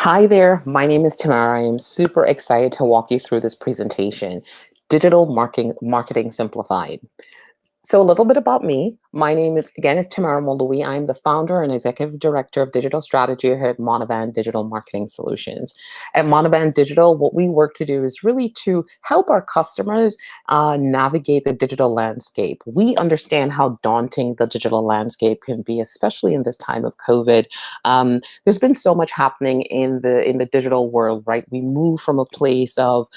Hi there, my name is Tamara. I am super excited to walk you through this presentation, Digital Marketing Simplified. So a little bit about me. My name is Tamara Moldowi. I'm the founder and executive director of digital strategy here at Monovan Digital Marketing Solutions. At Monovan Digital, what we work to do is really to help our customers navigate the digital landscape. We understand how daunting the digital landscape can be, especially in this time of COVID. There's been so much happening in the digital world, right? We move from a place of,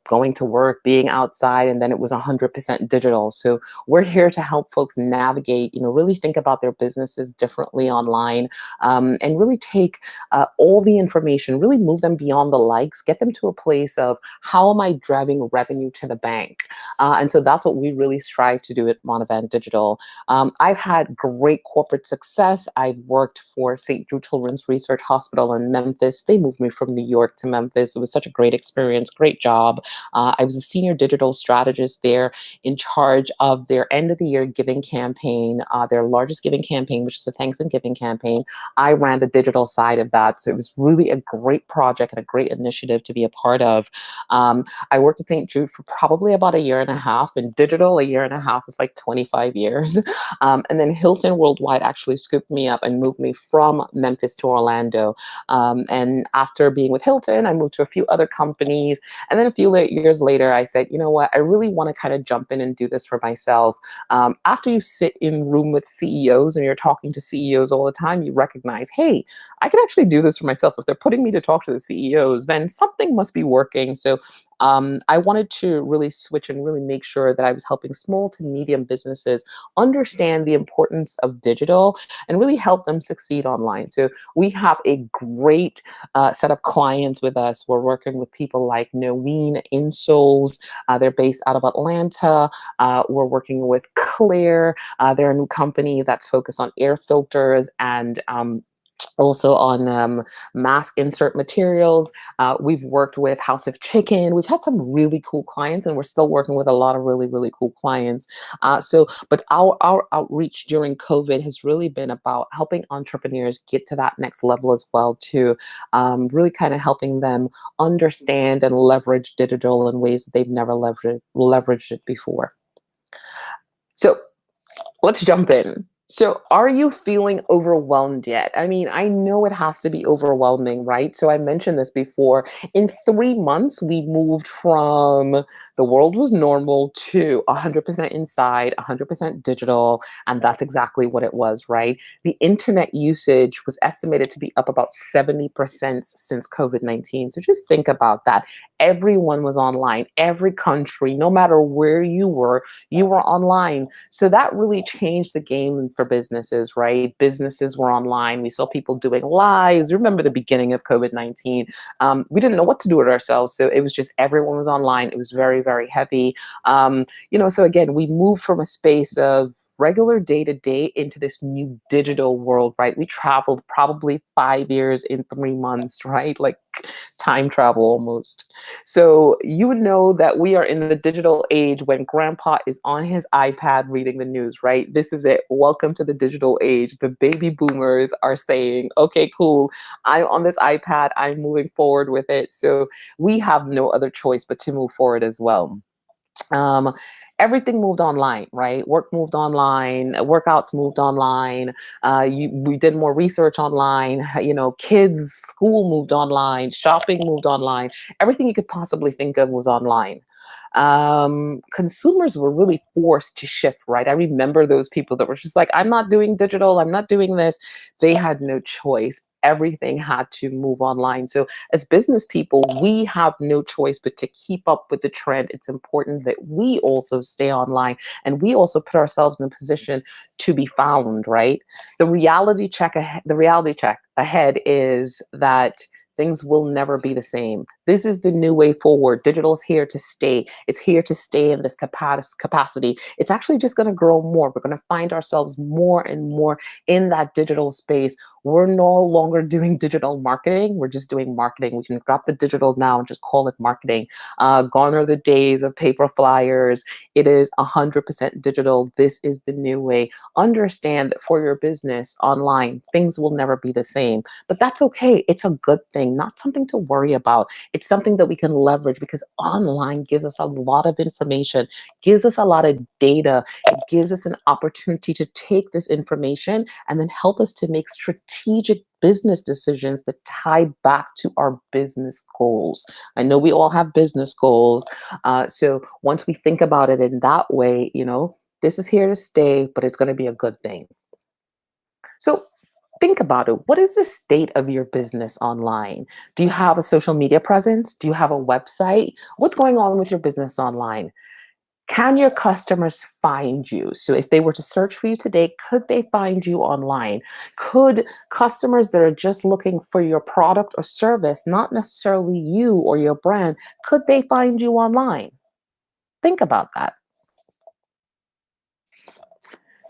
going to work, being outside, and then it was 100% digital. So we're here to help folks navigate, really think about their businesses differently online, and really take all the information, really move them beyond the likes, get them to a place of how am I driving revenue to the bank? And so that's what we really strive to do at Monovan Digital. I've had great corporate success. I've worked for St. Jude Children's Research Hospital in Memphis. They moved me from New York to Memphis. It was such a great experience, great job. I was a senior digital strategist there in charge of their end of the year giving campaign, their largest giving campaign, which is the Thanks and Giving campaign. I ran the digital side of that. So it was really a great project and a great initiative to be a part of. I worked at St. Jude for probably about a year and a half, and digital, a year and a half was like 25 years. And then Hilton Worldwide actually scooped me up and moved me from Memphis to Orlando. And after being with Hilton, I moved to a few other companies. And then a few years later, I said, you know what, I really want to kind of jump in and do this for myself. After you sit in room with CEOs and you're talking to CEOs all the time, you recognize, hey, I can actually do this for myself. If they're putting me to talk to the CEOs, then something must be working. So I wanted to really switch and really make sure that I was helping small to medium businesses understand the importance of digital and really help them succeed online. So we have a great set of clients with us. We're working with people like Noween Insoles. They're based out of Atlanta. We're working with Clear. They're a new company that's focused on air filters and also on mask insert materials. We've worked with House of Chicken. We've had some really cool clients, and we're still working with a lot of really, really cool clients. But our outreach during COVID has really been about helping entrepreneurs get to that next level as well, to really kind of helping them understand and leverage digital in ways that they've never leveraged it before. So let's jump in. So, are you feeling overwhelmed yet? I mean, I know it has to be overwhelming, right? So, I mentioned this before. In 3 months, we moved from the world was normal to 100% inside, 100% digital. And that's exactly what it was, right? The internet usage was estimated to be up about 70% since COVID-19. So, just think about that. Everyone was online, every country, no matter where you were online. So that really changed the game for businesses, right? Businesses were online. We saw people doing lives. Remember the beginning of COVID-19? We didn't know what to do with ourselves. So it was just everyone was online. It was very, very heavy. So again, we moved from a space of regular day to day into this new digital world, right? We traveled probably 5 years in 3 months, right? Like time travel almost. So you would know that we are in the digital age when grandpa is on his iPad reading the news, right? This is it. Welcome to the digital age. The baby boomers are saying, okay, cool. I'm on this iPad. I'm moving forward with it. So we have no other choice but to move forward as well. Um, Everything moved online, right? Work moved online, workouts moved online. We did more research online. Kids' school moved online, shopping moved online. Everything you could possibly think of was online. Consumers were really forced to shift, right? I remember those people that were just like, I'm not doing digital, I'm not doing this. They had no choice. Everything had to move online. So as business people, we have no choice but to keep up with the trend. It's important that we also stay online and we also put ourselves in a position to be found, right? The reality check ahead is that things will never be the same. This is the new way forward. Digital is here to stay. It's here to stay in this capacity. It's actually just going to grow more. We're going to find ourselves more and more in that digital space. We're no longer doing digital marketing. We're just doing marketing. We can drop the digital now and just call it marketing. Gone are the days of paper flyers. It is 100% digital. This is the new way. Understand that for your business online, things will never be the same, but that's okay. It's a good thing, not something to worry about. It's something that we can leverage because online gives us a lot of information, gives us a lot of data. It gives us an opportunity to take this information and then help us to make strategic business decisions that tie back to our business goals. I know we all have business goals. So once we think about it in that way, this is here to stay, but it's going to be a good thing. So think about it. What is the state of your business online? Do you have a social media presence? Do you have a website? What's going on with your business online? Can your customers find you? So if they were to search for you today, could they find you online? Could customers that are just looking for your product or service, not necessarily you or your brand, could they find you online? Think about that.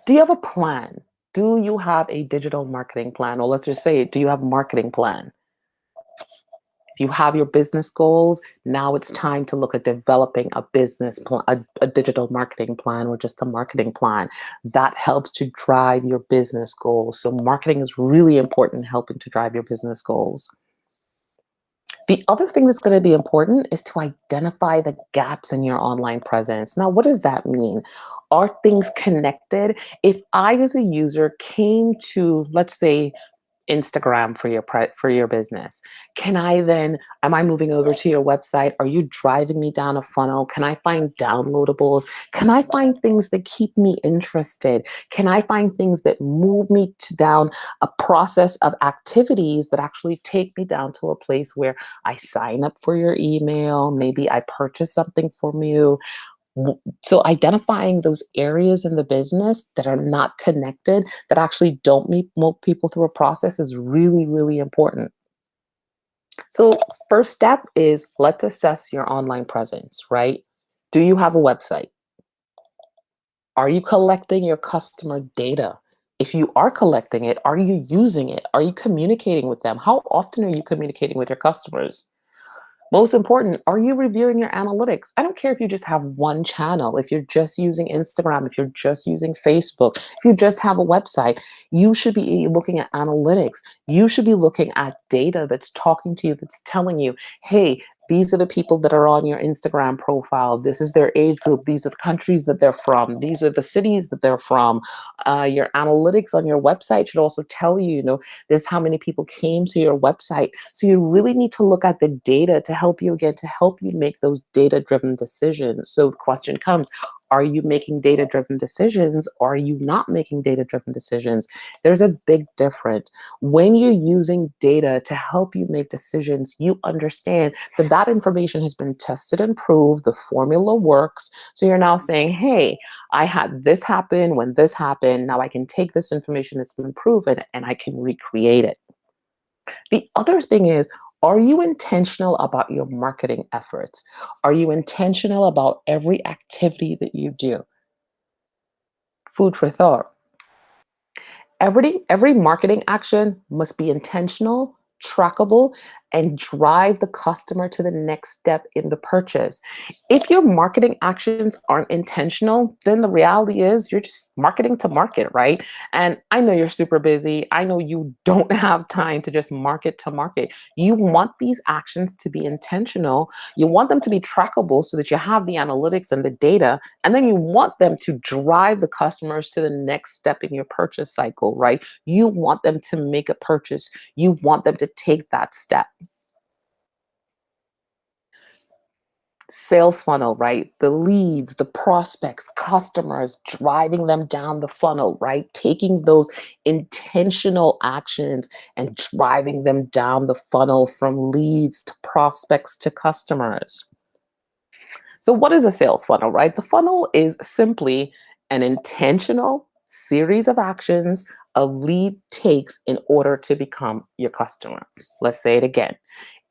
Do you have a plan? Do you have a digital marketing plan? Or let's just say, do you have a marketing plan? If you have your business goals, now it's time to look at developing a business plan, a digital marketing plan, or just a marketing plan that helps to drive your business goals. So marketing is really important in helping to drive your business goals. The other thing that's going to be important is to identify the gaps in your online presence. Now, what does that mean? Are things connected? If I, as a user, came to, let's say, Instagram for for your business, can I then, am I moving over to your website? Are you driving me down a funnel? Can I find downloadables? Can I find things that keep me interested? Can I find things that move me down a process of activities that actually take me down to a place where I sign up for your email, maybe I purchase something from you? So identifying those areas in the business that are not connected, that actually don't move people through a process is really, really important. So first step is, let's assess your online presence, right? Do you have a website? Are you collecting your customer data? If you are collecting it, are you using it? Are you communicating with them? How often are you communicating with your customers? Most important, are you reviewing your analytics? I don't care if you just have one channel, if you're just using Instagram, if you're just using Facebook, if you just have a website, you should be looking at analytics. You should be looking at data that's talking to you, that's telling you, hey, these are the people that are on your Instagram profile. This is their age group. These are the countries that they're from. These are the cities that they're from. Your analytics on your website should also tell you, this is how many people came to your website. So you really need to look at the data to help you, again, to help you make those data-driven decisions. So the question comes, are you making data-driven decisions or are you not making data-driven decisions? There's a big difference. When you're using data to help you make decisions, you understand that that information has been tested and proved, the formula works. So you're now saying, hey, I had this happen when this happened. Now I can take this information that's been proven and I can recreate it. The other thing is, are you intentional about your marketing efforts? Are you intentional about every activity that you do? Food for thought. Every marketing action must be intentional, trackable, and drive the customer to the next step in the purchase. If your marketing actions aren't intentional, then the reality is you're just marketing to market, right? And I know you're super busy. I know you don't have time to just market to market. You want these actions to be intentional. You want them to be trackable so that you have the analytics and the data, and then you want them to drive the customers to the next step in your purchase cycle, right? You want them to make a purchase. You want them to take that step. Sales funnel, right? The leads, the prospects, customers, driving them down the funnel, right? Taking those intentional actions and driving them down the funnel from leads to prospects to customers. So, what is a sales funnel, right? The funnel is simply an intentional series of actions a lead takes in order to become your customer. Let's say it again.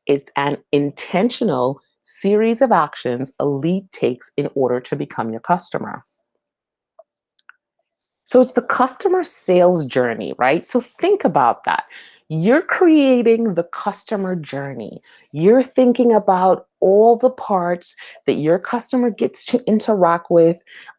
It's an intentional series of actions a lead takes in order to become your customer. So it's the customer sales journey, right? So think about that. You're creating the customer journey. You're thinking about all the parts that your customer gets to interact with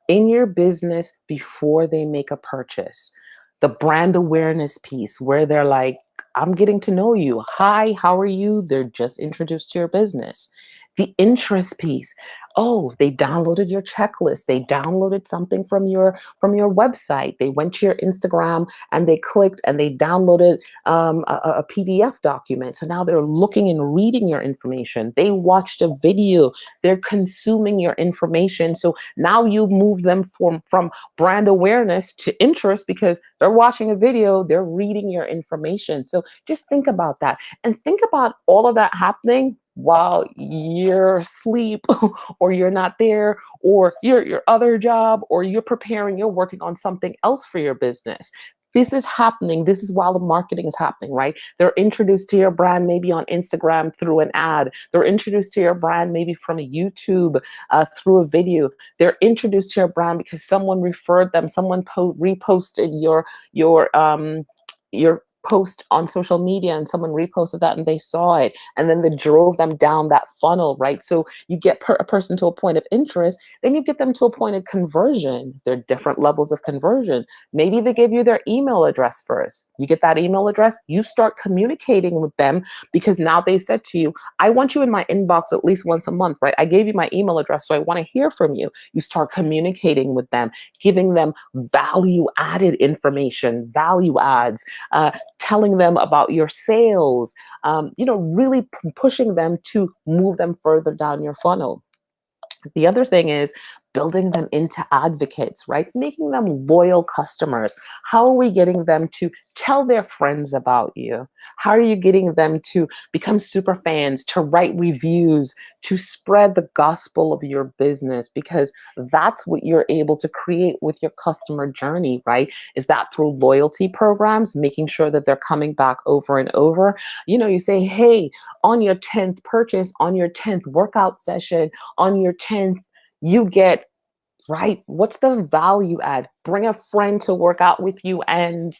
in your business before they make a purchase. The brand awareness piece, where they're like, I'm getting to know you. Hi, how are you? They're just introduced to your business. The interest piece. Oh, they downloaded your checklist. They downloaded something from your website. They went to your Instagram and they clicked and they downloaded a PDF document. So now they're looking and reading your information. They watched a video. They're consuming your information. So now you move them from brand awareness to interest because they're watching a video. They're reading your information. So just think about that and think about all of that happening while you're asleep or you're not there, or you're at your other job, or you're preparing, you're working on something else for your business. This is happening. This is while the marketing is happening, right? They're introduced to your brand maybe on Instagram through an ad. They're introduced to your brand maybe from a YouTube through a video. They're introduced to your brand because someone referred them. Someone reposted your post on social media, and someone reposted that and they saw it, and then they drove them down that funnel, right? So you get a person to a point of interest, then you get them to a point of conversion. There are different levels of conversion. Maybe they give you their email address first. You get that email address, you start communicating with them because now they said to you, I want you in my inbox at least once a month, right? I gave you my email address, so I want to hear from you. You start communicating with them, giving them value added information, value adds, telling them about your sales, really pushing them to move them further down your funnel. The other thing is building them into advocates, right? Making them loyal customers. How are we getting them to tell their friends about you? How are you getting them to become super fans, to write reviews, to spread the gospel of your business? Because that's what you're able to create with your customer journey, right? Is that through loyalty programs, making sure that they're coming back over and over? You say, hey, on your 10th purchase, on your 10th workout session, on your 10th, you get, right? What's the value add? Bring a friend to work out with you and,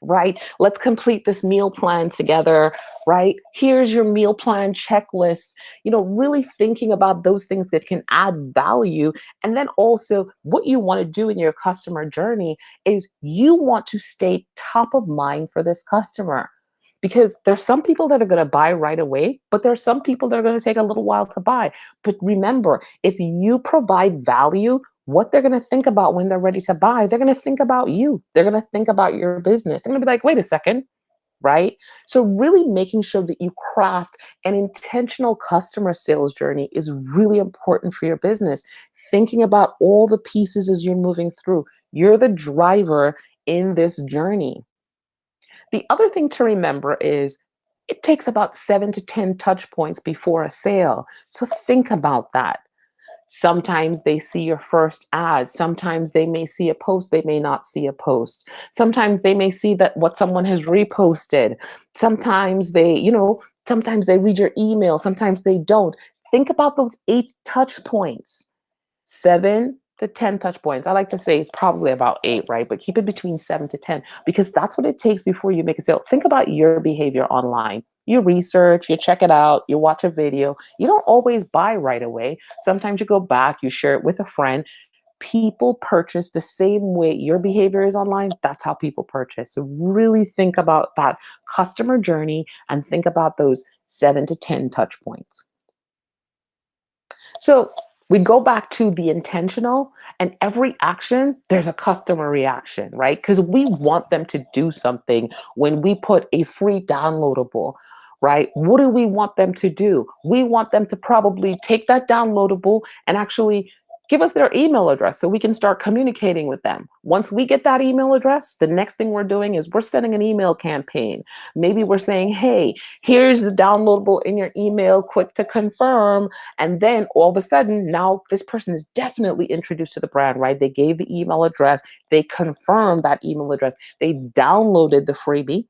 right? Let's complete this meal plan together, right? Here's your meal plan checklist. Really thinking about those things that can add value. And then also, what you want to do in your customer journey is you want to stay top of mind for this customer. Because there's some people that are going to buy right away, but there's some people that are going to take a little while to buy. But remember, if you provide value, what they're going to think about when they're ready to buy, they're going to think about you. They're going to think about your business. They're going to be like, wait a second, right? So, really making sure that you craft an intentional customer sales journey is really important for your business. Thinking about all the pieces as you're moving through, you're the driver in this journey. The other thing to remember is it takes about 7 to 10 touch points before a sale. So think about that. Sometimes they see your first ad. Sometimes they may see a post. They may not see a post. Sometimes they may see that what someone has reposted. Sometimes they read your email. Sometimes they don't. Think about those 8 touch points. 7 to 10 touch points. I like to say it's probably about 8, right? But keep it between 7 to 10 because that's what it takes before you make a sale. Think about your behavior online. You research, you check it out, you watch a video. You don't always buy right away. Sometimes you go back, you share it with a friend. People purchase the same way your behavior is online. That's how people purchase. So really think about that customer journey and think about those 7 to 10 touch points. So we go back to the intentional, and every action, there's a customer reaction, right? Because we want them to do something when we put a free downloadable, right? What do we want them to do? We want them to probably take that downloadable and actually give us their email address so we can start communicating with them. Once we get that email address, the next thing we're doing is we're sending an email campaign. Maybe we're saying, hey, here's the downloadable in your email, click to confirm. And then all of a sudden, now this person is definitely introduced to the brand, right? They gave the email address, they confirmed that email address, they downloaded the freebie.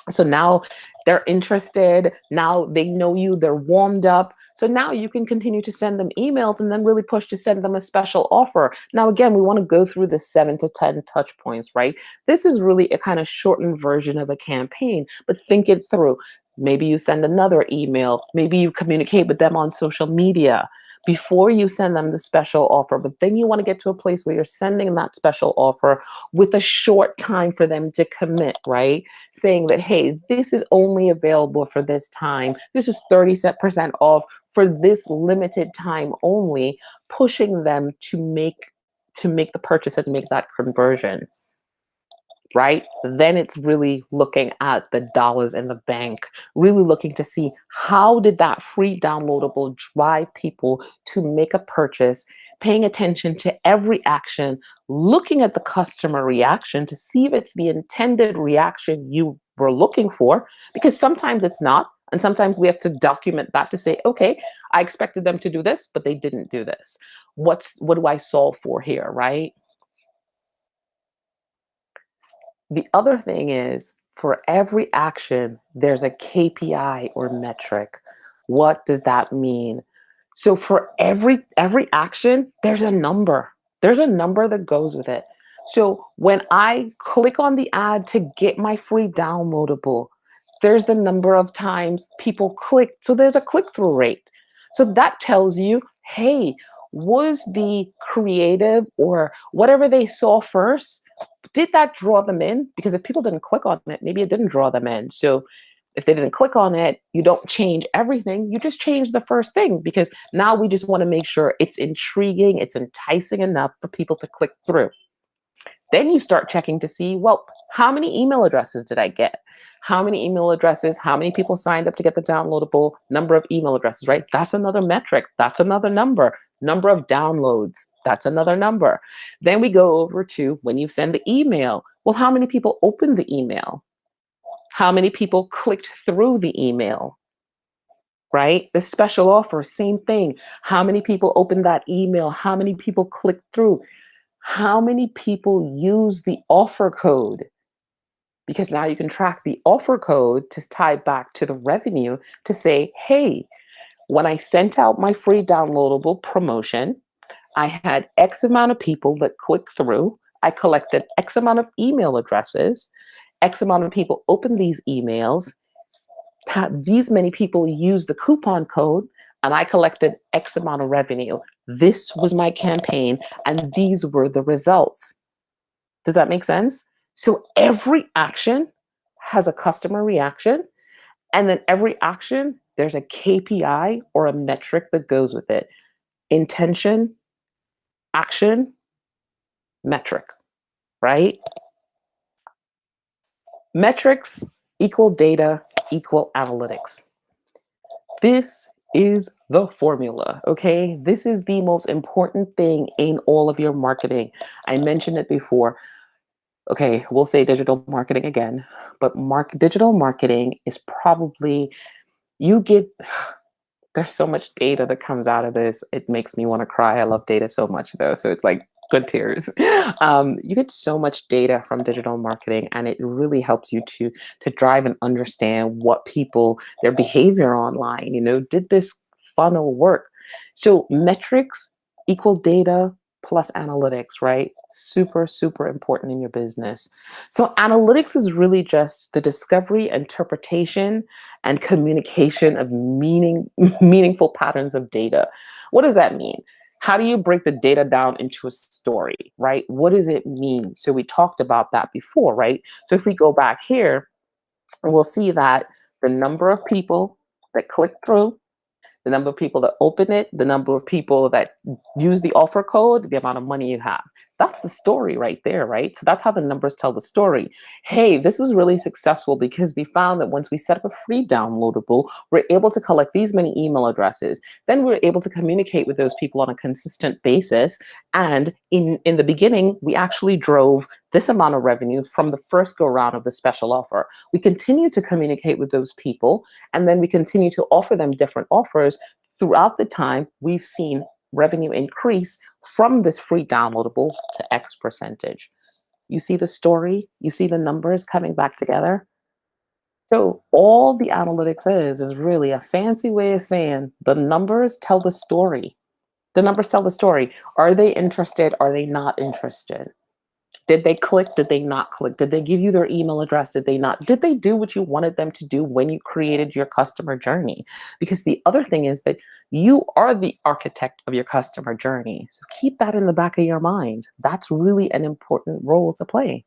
So now they're interested. Now they know you, they're warmed up. So now you can continue to send them emails and then really push to send them a special offer. Now, again, we want to go through the 7 to 10 touch points, right? This is really a kind of shortened version of a campaign, but think it through. Maybe you send another email. Maybe you communicate with them on social media before you send them the special offer. But then you want to get to a place where you're sending that special offer with a short time for them to commit, right? Saying that, hey, this is only available for this time. This is 30% off for this limited time only, pushing them to make the purchase and make that conversion, right? Then it's really looking at the dollars in the bank, really looking to see how did that free downloadable drive people to make a purchase, paying attention to every action, looking at the customer reaction to see if it's the intended reaction you were looking for, because sometimes it's not. And sometimes we have to document that to say, okay, I expected them to do this, but they didn't do this. What do I solve for here, right? The other thing is, for every action, there's a KPI or metric. What does that mean? So for every action, there's a number. There's a number that goes with it. So when I click on the ad to get my free downloadable, there's the number of times people click. So there's a click-through rate. So that tells you, hey, was the creative or whatever they saw first, did that draw them in? Because if people didn't click on it, maybe it didn't draw them in. So if they didn't click on it, you don't change everything. You just change the first thing, because now we just want to make sure it's intriguing, it's enticing enough for people to click through. Then you start checking to see, well, how many email addresses did I get? How many email addresses? How many people signed up to get the downloadable? Number of email addresses, right? That's another metric. That's another number. Number of downloads. That's another number. Then we go over to when you send the email. Well, how many people opened the email? How many people clicked through the email? Right? The special offer, same thing. How many people opened that email? How many people clicked through? How many people use the offer code? Because now you can track the offer code to tie back to the revenue to say, hey, when I sent out my free downloadable promotion, I had X amount of people that clicked through. I collected X amount of email addresses. X amount of people opened these emails. These many people used the coupon code, and I collected X amount of revenue. This was my campaign, and these were the results. Does that make sense? So every action has a customer reaction, and then every action, there's a KPI or a metric that goes with it. Intention, action, metric, right? Metrics equal data equal analytics. This is the formula, okay? This is the most important thing in all of your marketing. I mentioned it before. Okay, we'll say digital marketing again, but digital marketing is probably, you get, there's so much data that comes out of this. It makes me want to cry. I love data so much though. So it's like good tears. You get so much data from digital marketing, and it really helps you to drive and understand what people, their behavior online, did this funnel work? So metrics equal data plus analytics, right? Super, super important in your business. So analytics is really just the discovery, interpretation, and communication of meaningful patterns of data. What does that mean? How do you break the data down into a story, right? What does it mean? So we talked about that before, right? So if we go back here, we'll see that the number of people that click through, the number of people that open it, the number of people that use the offer code, the amount of money you have. That's the story right there, right? So that's how the numbers tell the story. Hey, this was really successful because we found that once we set up a free downloadable, we're able to collect these many email addresses. Then we're able to communicate with those people on a consistent basis. And in the beginning, we actually drove this amount of revenue from the first go round of the special offer. We continue to communicate with those people, and then we continue to offer them different offers. Throughout the time, we've seen revenue increase from this free downloadable to X percentage. You see the story? You see the numbers coming back together? So all the analytics is really a fancy way of saying the numbers tell the story. The numbers tell the story. Are they interested? Are they not interested? Did they click? Did they not click? Did they give you their email address? Did they not? Did they do what you wanted them to do when you created your customer journey? Because the other thing is that you are the architect of your customer journey. So keep that in the back of your mind. That's really an important role to play.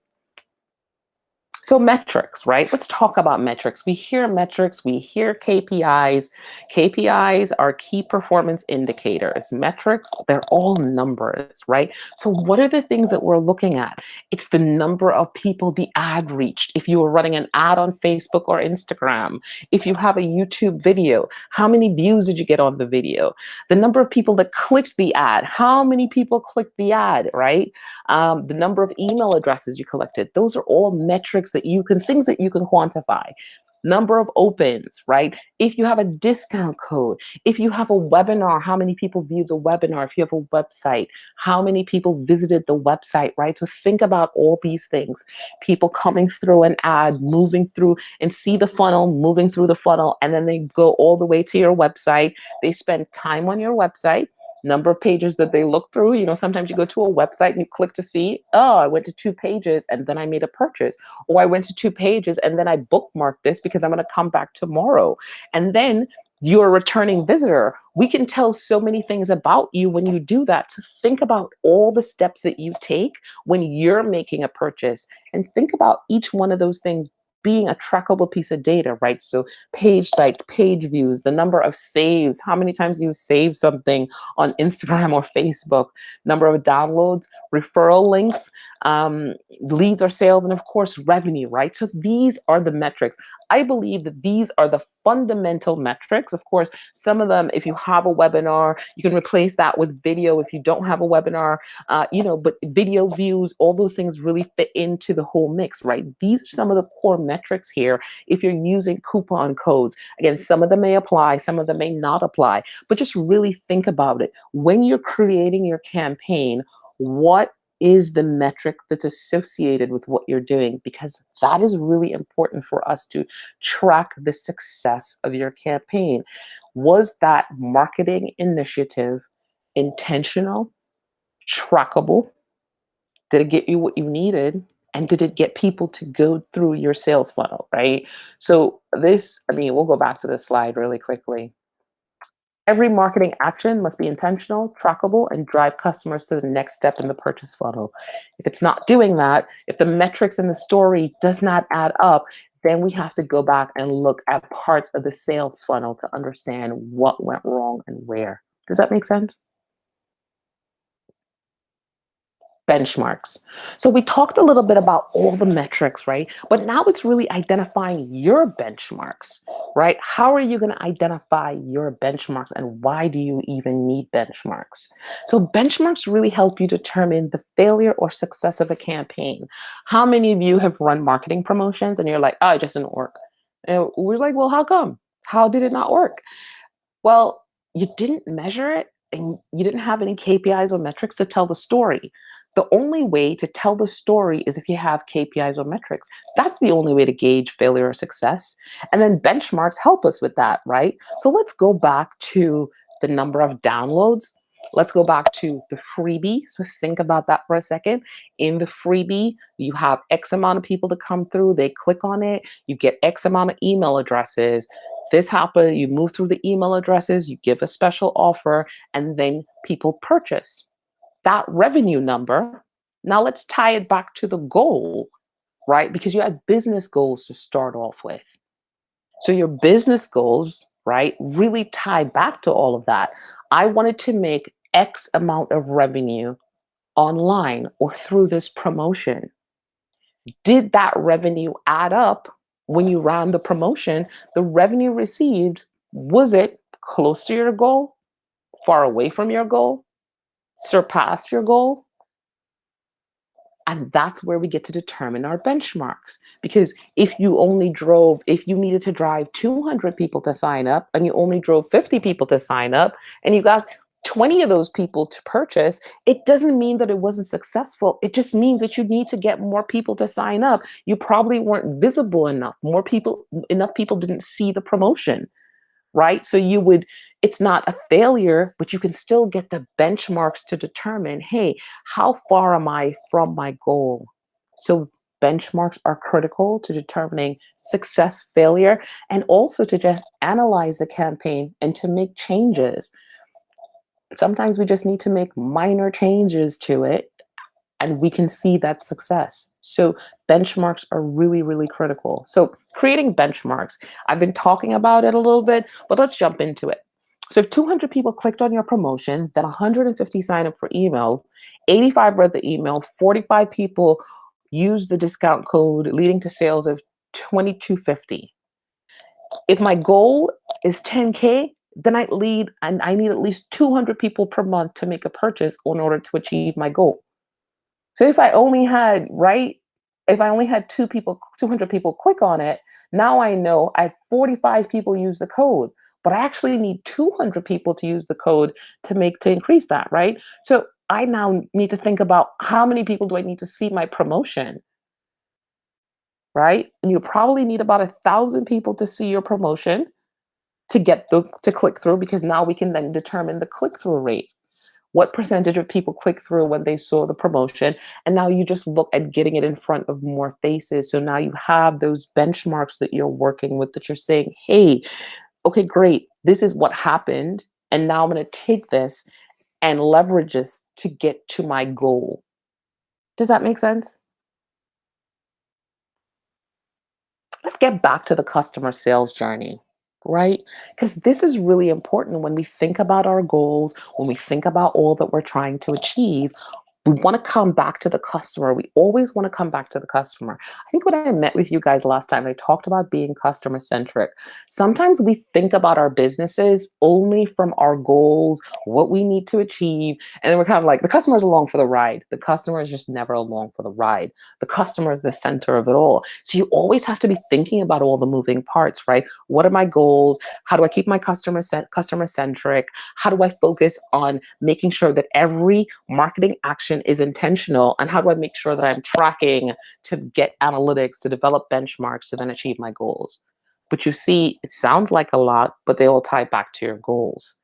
So metrics, right? Let's talk about metrics. We hear metrics, we hear KPIs. KPIs are key performance indicators. Metrics, they're all numbers, right? So what are the things that we're looking at? It's the number of people the ad reached. If you were running an ad on Facebook or Instagram, if you have a YouTube video, how many views did you get on the video? The number of people that clicked the ad, how many people clicked the ad, right? The number of email addresses you collected. Those are all metrics that you can, things that you can quantify. Number of opens, right? If you have a discount code, if you have a webinar, how many people viewed the webinar? If you have a website, how many people visited the website, right? So think about all these things. People coming through an ad, moving through and see the funnel, moving through the funnel, and then they go all the way to your website. They spend time on your website, number of pages that they look through. You know, sometimes you go to a website and you click to see, oh, I went to 2 pages and then I made a purchase. Or I went to 2 pages and then I bookmarked this because I'm going to come back tomorrow. And then you're a returning visitor. We can tell so many things about you when you do that. To think about all the steps that you take when you're making a purchase and think about each one of those things being a trackable piece of data, right? So page site, page views, the number of saves, how many times you save something on Instagram or Facebook, number of downloads, referral links, leads or sales, and of course, revenue, right? So these are the metrics. I believe that these are the fundamental metrics. Of course, some of them, if you have a webinar, you can replace that with video. If you don't have a webinar, but video views, all those things really fit into the whole mix, right? These are some of the core metrics here. If you're using coupon codes, again, some of them may apply, some of them may not apply, but just really think about it. When you're creating your campaign, what is the metric that's associated with what you're doing? Because that is really important for us to track the success of your campaign. Was that marketing initiative intentional, trackable? Did it get you what you needed? And did it get people to go through your sales funnel, right? So this, I mean, we'll go back to this slide really quickly. Every marketing action must be intentional, trackable, and drive customers to the next step in the purchase funnel. If it's not doing that, if the metrics in the story does not add up, then we have to go back and look at parts of the sales funnel to understand what went wrong and where. Does that make sense? Benchmarks. So we talked a little bit about all the metrics, right? But now it's really identifying your benchmarks, right? How are you going to identify your benchmarks and why do you even need benchmarks? So benchmarks really help you determine the failure or success of a campaign. How many of you have run marketing promotions and you're like, oh, it just didn't work? And we're like, well, how come? How did it not work? Well, you didn't measure it and you didn't have any KPIs or metrics to tell the story. The only way to tell the story is if you have KPIs or metrics. That's the only way to gauge failure or success. And then benchmarks help us with that, right? So let's go back to the number of downloads. Let's go back to the freebie. So think about that for a second. In the freebie, you have X amount of people to come through, they click on it, you get X amount of email addresses. This happens, you move through the email addresses, you give a special offer, and then people purchase. That revenue number, now let's tie it back to the goal, right? Because you had business goals to start off with. So your business goals, right, really tie back to all of that. I wanted to make X amount of revenue online or through this promotion. Did that revenue add up when you ran the promotion? The revenue received, was it close to your goal, far away from your goal, surpassed your goal? And that's where we get to determine our benchmarks. Because if you needed to drive 200 people to sign up and you only drove 50 people to sign up and you got 20 of those people to purchase, it doesn't mean that it wasn't successful. It just means that you need to get more people to sign up. You probably weren't visible enough. Enough people didn't see the promotion, right? So it's not a failure, but you can still get the benchmarks to determine, hey, how far am I from my goal? So benchmarks are critical to determining success, failure, and also to just analyze the campaign and to make changes. Sometimes we just need to make minor changes to it and we can see that success. So benchmarks are really, really critical. So creating benchmarks, I've been talking about it a little bit, but let's jump into it. So if 200 people clicked on your promotion, then 150 sign up for email, 85 read the email, 45 people used the discount code, leading to sales of 2250. If my goal is 10K, then I need at least 200 people per month to make a purchase in order to achieve my goal. So if I only had 200 people click on it, now I know I had 45 people use the code, but I actually need 200 people to use the code to increase that, right? So I now need to think about how many people do I need to see my promotion, right? And you probably need about 1,000 people to see your promotion to click through, because now we can then determine the click through rate. What percentage of people click through when they saw the promotion? And now you just look at getting it in front of more faces. So now you have those benchmarks that you're working with, that you're saying, hey, okay, great. This is what happened. And now I'm going to take this and leverage this to get to my goal. Does that make sense? Let's get back to the customer sales journey, right? Because this is really important when we think about our goals, when we think about all that we're trying to achieve. We want to come back to the customer. We always want to come back to the customer. I think when I met with you guys last time, I talked about being customer centric. Sometimes we think about our businesses only from our goals, what we need to achieve. And then we're kind of like, the customer's along for the ride. The customer is just never along for the ride. The customer is the center of it all. So you always have to be thinking about all the moving parts, right? What are my goals? How do I keep my customer centric? How do I focus on making sure that every marketing action is intentional? And how do I make sure that I'm tracking to get analytics, to develop benchmarks, to then achieve my goals? But you see, it sounds like a lot, but they all tie back to your goals.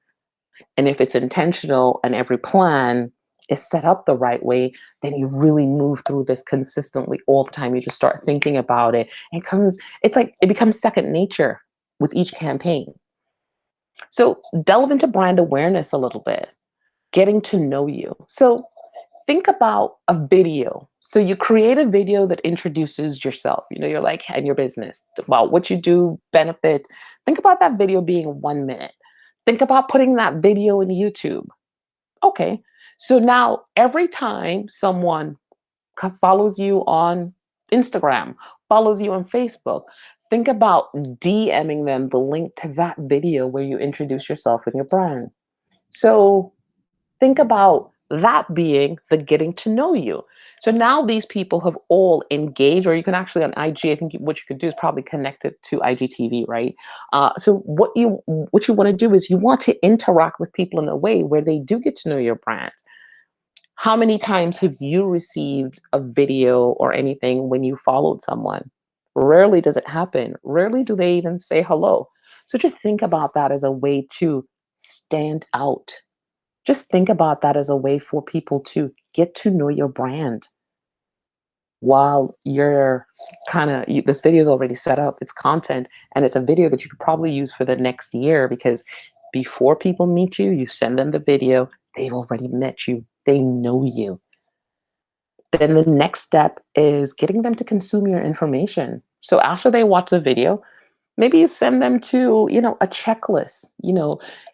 And if it's intentional and every plan is set up the right way, then you really move through this consistently all the time. You just start thinking about it. It becomes second nature with each campaign. So delve into brand awareness a little bit, getting to know you. So think about a video. So you create a video that introduces yourself, you're like, and your business, about what you do, benefit. Think about that video being 1 minute. Think about putting that video in YouTube. Okay. So now every time someone follows you on Instagram, follows you on Facebook, think about DMing them the link to that video where you introduce yourself and your brand. So think about that being the getting to know you. So now these people have all engaged, or you can actually on IG, I think what you could do is probably connect it to IGTV, right? So what you want to do is you want to interact with people in a way where they do get to know your brand. How many times have you received a video or anything when you followed someone? Rarely does it happen. Rarely do they even say hello. So just think about that as a way to stand out. Just think about that as a way for people to get to know your brand while you're this video is already set up. It's content, and it's a video that you could probably use for the next year, because before people meet you, you send them the video, they've already met you, they know you. Then the next step is getting them to consume your information. So after they watch the video, maybe you send them to, a checklist.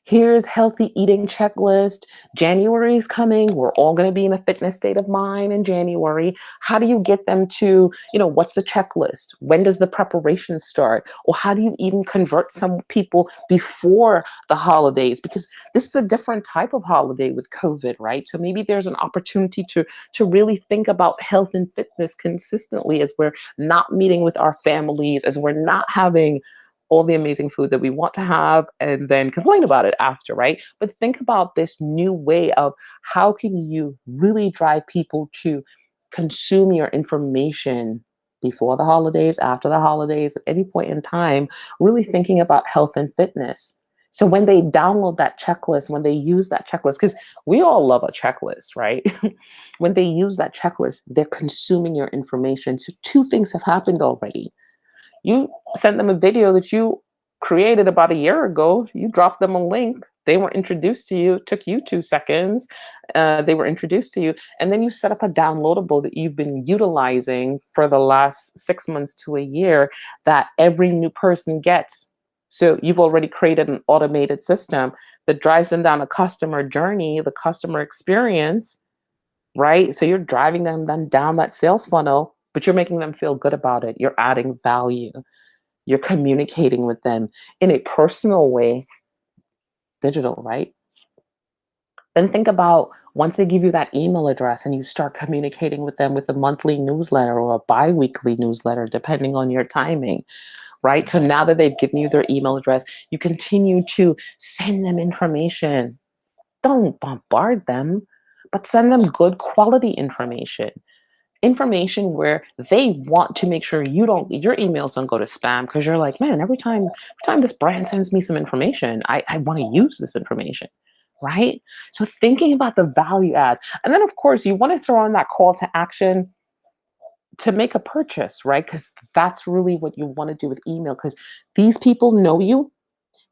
Here's healthy eating checklist. January is coming. We're all going to be in a fitness state of mind in January. How do you get them to, what's the checklist? When does the preparation start? Or how do you even convert some people before the holidays? Because this is a different type of holiday with COVID, right? So maybe there's an opportunity to really think about health and fitness consistently as we're not meeting with our families, as we're not having all the amazing food that we want to have and then complain about it after, right? But think about this new way of how can you really drive people to consume your information before the holidays, after the holidays, at any point in time, really thinking about health and fitness. So when they download that checklist, when they use that checklist, because we all love a checklist, right? When they use that checklist, they're consuming your information. So two things have happened already. You sent them a video that you created about a year ago. You dropped them a link. They were introduced to you. It took you 2 seconds. They were introduced to you. And then you set up a downloadable that you've been utilizing for the last 6 months to a year that every new person gets. So you've already created an automated system that drives them down a customer journey, the customer experience, right? So you're driving them then down that sales funnel, but you're making them feel good about it. You're adding value. You're communicating with them in a personal way, digital, right? Then think about once they give you that email address and you start communicating with them with a monthly newsletter or a bi-weekly newsletter, depending on your timing, right? So now that they've given you their email address, you continue to send them information. Don't bombard them, but send them good quality information where they want to make sure your emails don't go to spam because you're like, man, every time this brand sends me some information, I want to use this information, right? So thinking about the value adds, and then of course you want to throw in that call to action to make a purchase, right? Because that's really what you want to do with email, because these people know you,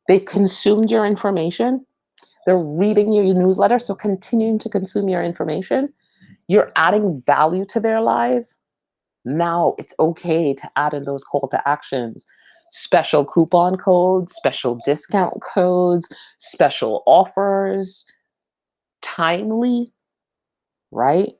they've consumed your information, they're reading your newsletter, so continuing to consume your information, you're adding value to their lives. Now it's okay to add in those call to actions, special coupon codes, special discount codes, special offers, timely, right?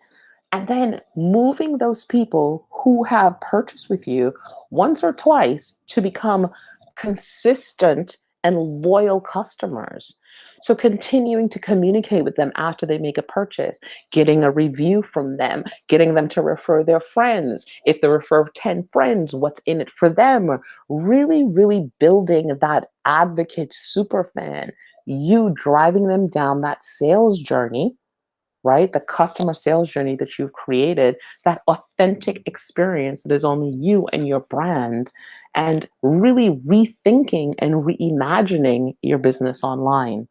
And then moving those people who have purchased with you once or twice to become consistent and loyal customers. So continuing to communicate with them after they make a purchase, getting a review from them, getting them to refer their friends. If they refer 10 friends, what's in it for them? Really, really building that advocate super fan, you driving them down that sales journey, right? The customer sales journey that you've created, that authentic experience that is only you and your brand, and really rethinking and reimagining your business online.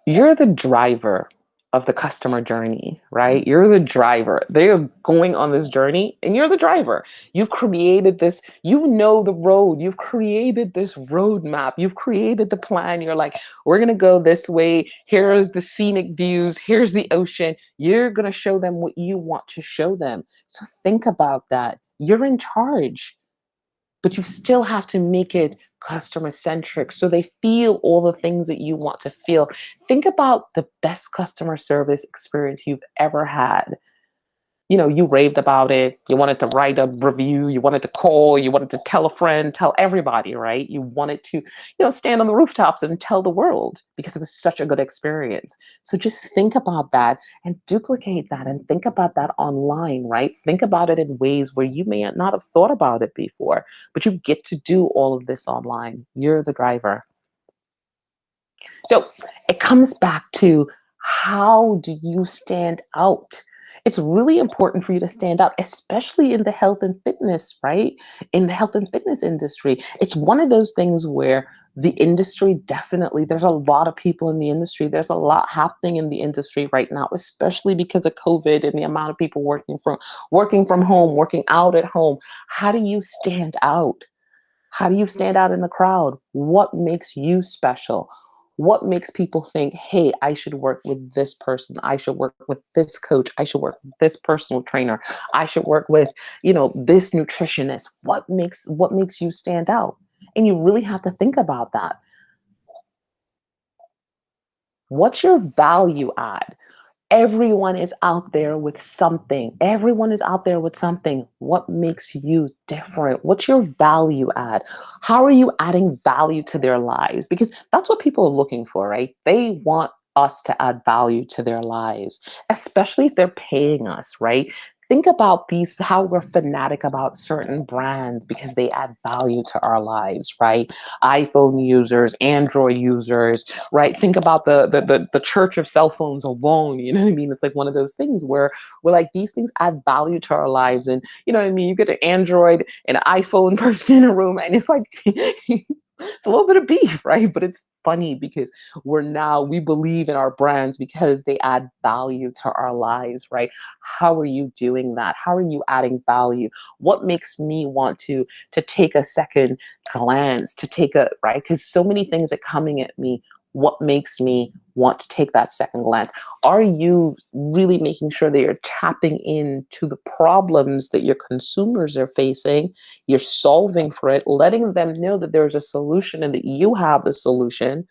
You're the driver of the customer journey, right? You're the driver. They are going on this journey and you're the driver. You've created this, you know the road. You've created this roadmap. You've created the plan. You're like, we're going to go this way. Here's the scenic views. Here's the ocean. You're going to show them what you want to show them. So think about that. You're in charge, but you still have to make it customer centric so they feel all the things that you want to feel. Think about the best customer service experience you've ever had. You know, you raved about it. You wanted to write a review. You wanted to call. You wanted to tell a friend, tell everybody, right? You wanted to, stand on the rooftops and tell the world because it was such a good experience. So just think about that and duplicate that and think about that online, right? Think about it in ways where you may not have thought about it before, but you get to do all of this online. You're the driver. So it comes back to, how do you stand out? It's really important for you to stand out, especially in the health and fitness, right? In the health and fitness industry. It's one of those things where the industry definitely, there's a lot of people in the industry. There's a lot happening in the industry right now, especially because of COVID and the amount of people working from home, working out at home. How do you stand out? How do you stand out in the crowd? What makes you special? What makes people think, hey, I should work with this person. I should work with this coach. I should work with this personal trainer. I should work with, this nutritionist. What makes you stand out? And you really have to think about that. What's your value add? Everyone is out there with something. Everyone is out there with something. What makes you different? What's your value add? How are you adding value to their lives? Because that's what people are looking for, right? They want us to add value to their lives, especially if they're paying us, right? Think about these, how we're fanatic about certain brands because they add value to our lives, right? iPhone users, Android users, right? Think about the church of cell phones alone. You know what I mean? It's like one of those things where we're like, these things add value to our lives. And you know what I mean? You get an Android and an iPhone person in a room, and it's like it's a little bit of beef, right? But it's funny because we believe in our brands because they add value to our lives, right? How are you doing that? How are you adding value? What makes me want to take a second glance, to take a right? Because so many things are coming at me. What makes me want to take that second glance? Are you really making sure that you're tapping into the problems that your consumers are facing? You're solving for it, letting them know that there's a solution and that you have the solution,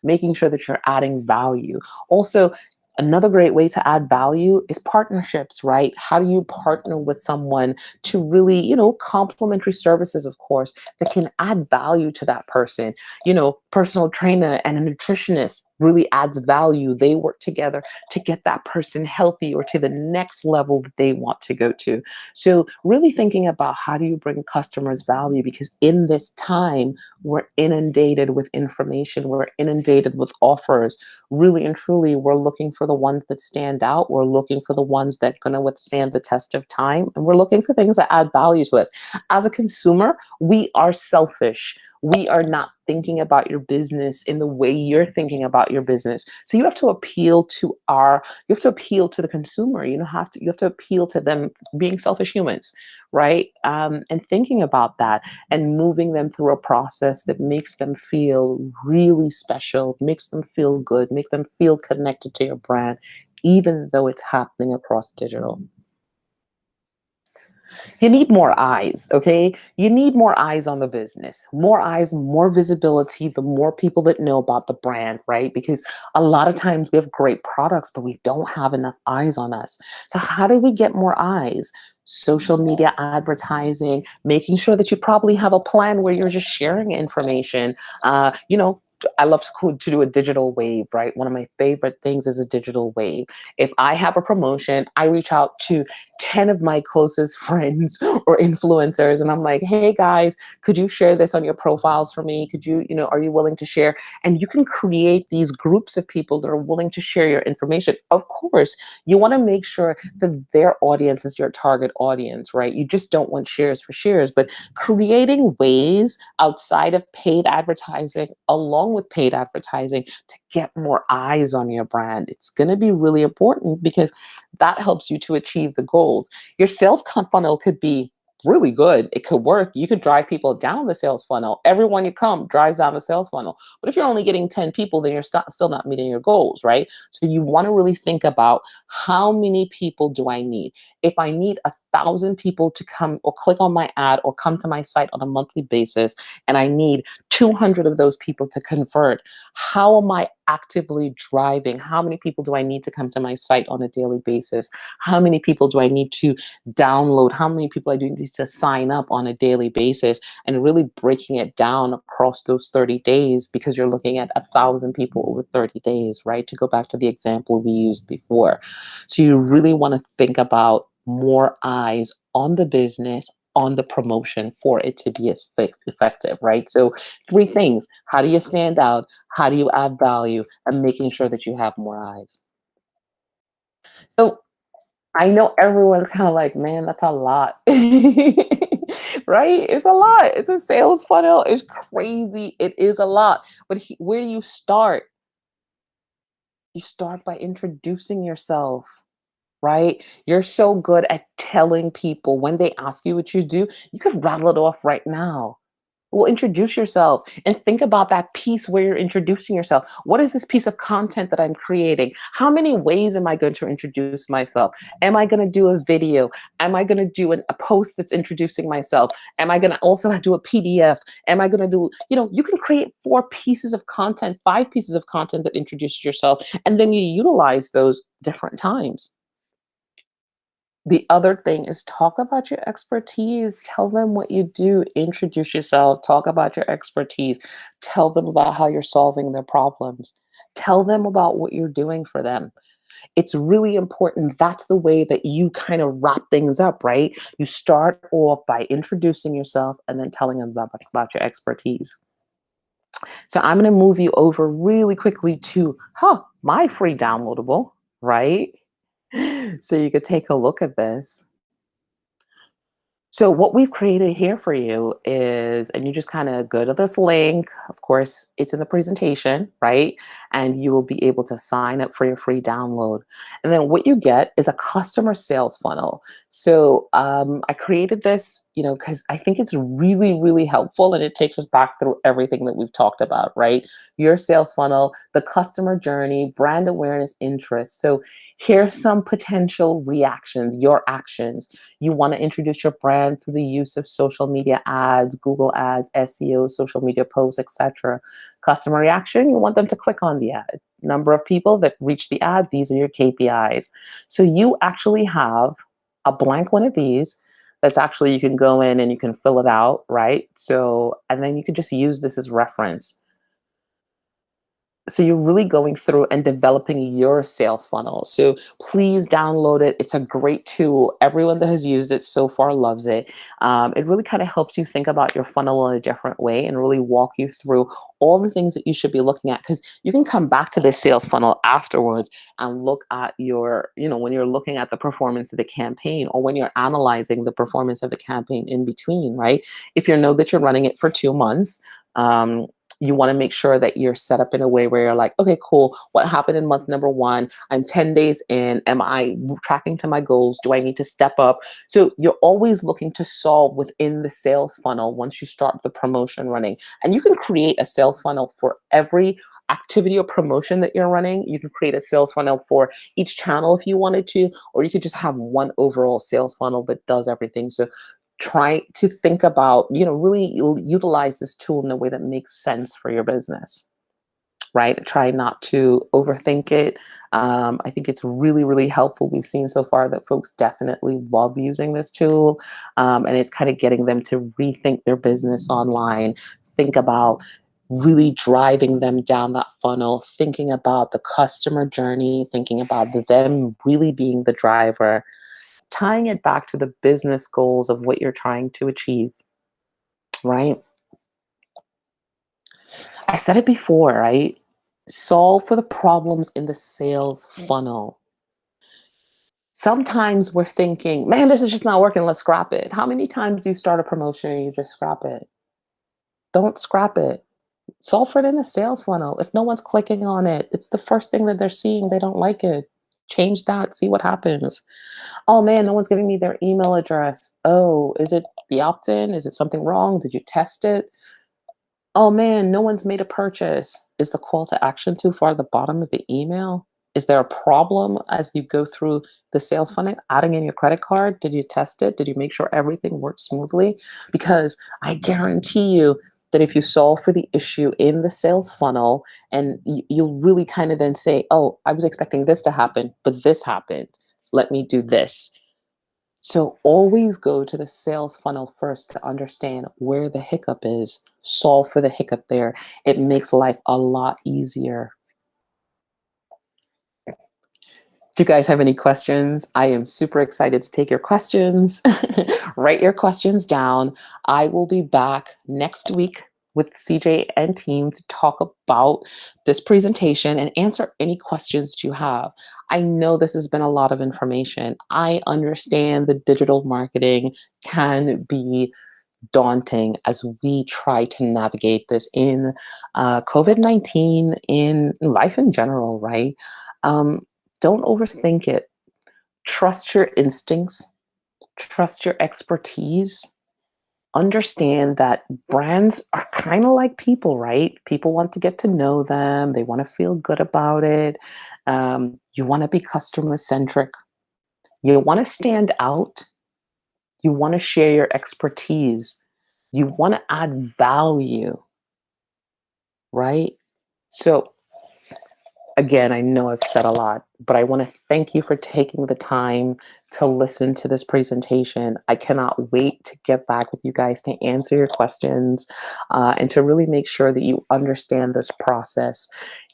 making sure that you're adding value. Also, another great way to add value is partnerships, right? How do you partner with someone to really, complementary services, of course, that can add value to that person? Personal trainer and a nutritionist really adds value. They work together to get that person healthy or to the next level that they want to go to. So, really thinking about how do you bring customers value, because in this time, we're inundated with information, we're inundated with offers. Really and truly, we're looking for the ones that stand out, we're looking for the ones that are going to withstand the test of time, and we're looking for things that add value to us. As a consumer, we are selfish. We are not thinking about your business in the way you're thinking about your business. So you have to appeal to the consumer. You have to appeal to them being selfish humans, right? And thinking about that and moving them through a process that makes them feel really special, makes them feel good, makes them feel connected to your brand, even though it's happening across digital. You need more eyes, okay? You need more eyes on the business. More eyes, more visibility, the more people that know about the brand, right? Because a lot of times we have great products, but we don't have enough eyes on us. So, how do we get more eyes? Social media advertising, making sure that you probably have a plan where you're just sharing information. I love to do a digital wave, right? One of my favorite things is a digital wave. If I have a promotion, I reach out to 10 of my closest friends or influencers, and I'm like, hey guys, could you share this on your profiles for me? Are you willing to share? And you can create these groups of people that are willing to share your information. Of course, you want to make sure that their audience is your target audience, right? You just don't want shares for shares, but creating ways outside of paid advertising, along with paid advertising, to get more eyes on your brand. It's going to be really important because that helps you to achieve the goals. Your sales funnel could be really good. It could work. You could drive people down the sales funnel. Everyone you come drives down the sales funnel. But if you're only getting 10 people, then you're still not meeting your goals, right? So you want to really think about, how many people do I need? If I need 1,000 people to come or click on my ad or come to my site on a monthly basis, and I need 200 of those people to convert, how am I actively driving? How many people do I need to come to my site on a daily basis? How many people do I need to download? How many people I do need to sign up on a daily basis? And really breaking it down across those 30 days, because you're looking at 1,000 people over 30 days, right? To go back to the example we used before. So you really want to think about more eyes on the business, on the promotion, for it to be as effective, right? So, three things: how do you stand out? How do you add value? And making sure that you have more eyes. So, I know everyone's kind of like, man, that's a lot. Right? It's a lot. It's a sales funnel. It's crazy. It is a lot. But where do you start? You start by introducing yourself, right? You're so good at telling people when they ask you what you do, you could rattle it off right now. Well, introduce yourself and think about that piece where you're introducing yourself. What is this piece of content that I'm creating? How many ways am I going to introduce myself? Am I going to do a video? Am I going to do a post that's introducing myself? Am I going to also do a PDF? Am I going to do, you can create 4 pieces of content, 5 pieces of content that introduce yourself, and then you utilize those different times. The other thing is, talk about your expertise. Tell them what you do. Introduce yourself. Talk about your expertise. Tell them about how you're solving their problems. Tell them about what you're doing for them. it's really important. That's the way that you kind of wrap things up, right? You start off by introducing yourself and then telling them about your expertise. So I'm going to move you over really quickly to, my free downloadable, right? So you could take a look at this. So what we've created here for you is, and you just kind of go to this link. Of course, it's in the presentation, right? And you will be able to sign up for your free download. And then what you get is a customer sales funnel. So I created this, because I think it's really, really helpful, and it takes us back through everything that we've talked about, right? Your sales funnel, the customer journey, brand awareness, interest. So here's some potential reactions, your actions. You want to introduce your brand through the use of social media ads, Google ads, SEO, social media posts, etc. Customer reaction, you want them to click on the ad. Number of people that reach the ad, these are your KPIs. So you actually have a blank one of these that's actually, you can go in and you can fill it out, right? So, and then you can just use this as reference. So you're really going through and developing your sales funnel. So please download it. It's a great tool. Everyone that has used it so far loves it. It really kind of helps you think about your funnel in a different way and really walk you through all the things that you should be looking at, because you can come back to this sales funnel afterwards and look at your, when you're looking at the performance of the campaign, or when you're analyzing the performance of the campaign in between, right? If you know that you're running it for 2 months, you want to make sure that you're set up in a way where you're like, okay, cool. What happened in month number 1? I'm 10 days in. Am I tracking to my goals? Do I need to step up? So you're always looking to solve within the sales funnel once you start the promotion running. And you can create a sales funnel for every activity or promotion that you're running. You can create a sales funnel for each channel if you wanted to, or you could just have one overall sales funnel that does everything. So try to think about, really utilize this tool in a way that makes sense for your business, right? Try not to overthink it. I think it's really, really helpful. We've seen so far that folks definitely love using this tool, and it's kind of getting them to rethink their business online, think about really driving them down that funnel, thinking about the customer journey, thinking about them really being the driver, tying it back to the business goals of what you're trying to achieve, right? I said it before, right? Solve for the problems in the sales funnel. Sometimes we're thinking, man, this is just not working. Let's scrap it. How many times do you start a promotion and you just scrap it? Don't scrap it. Solve for it in the sales funnel. If no one's clicking on it, it's the first thing that they're seeing. They don't like it. Change that, see what happens. Oh man, no one's giving me their email address. Oh, is it the opt-in? Is it something wrong? Did you test it? Oh man, no one's made a purchase. Is the call to action too far at the bottom of the email? Is there a problem as you go through the sales funnel, adding in your credit card? Did you test it? Did you make sure everything worked smoothly? Because I guarantee you that if you solve for the issue in the sales funnel, and you'll really kind of then say, oh, I was expecting this to happen, but this happened. Let me do this. So always go to the sales funnel first to understand where the hiccup is, solve for the hiccup there. It makes life a lot easier. Do you guys have any questions? I am super excited to take your questions. Write your questions down. I will be back next week with CJ and team to talk about this presentation and answer any questions that you have. I know this has been a lot of information. I understand that digital marketing can be daunting as we try to navigate this in COVID-19, in life in general, right? Um, don't overthink it. Trust your instincts, trust your expertise. Understand that brands are kind of like people, right? People want to get to know them, they want to feel good about it. You want to be customer centric, you want to stand out, you want to share your expertise, you want to add value, right? So, again, I know I've said a lot, but I want to thank you for taking the time to listen to this presentation. I cannot wait to get back with you guys to answer your questions, and to really make sure that you understand this process.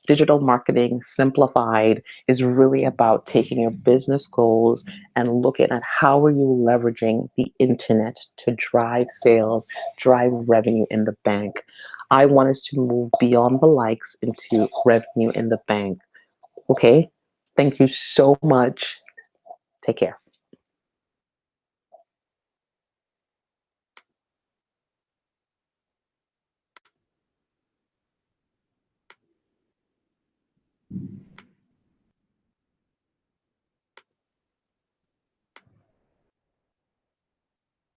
Digital Marketing Simplified is really about taking your business goals and looking at how are you leveraging the internet to drive sales, drive revenue in the bank. I want us to move beyond the likes into revenue in the bank. Okay? Thank you so much. Take care.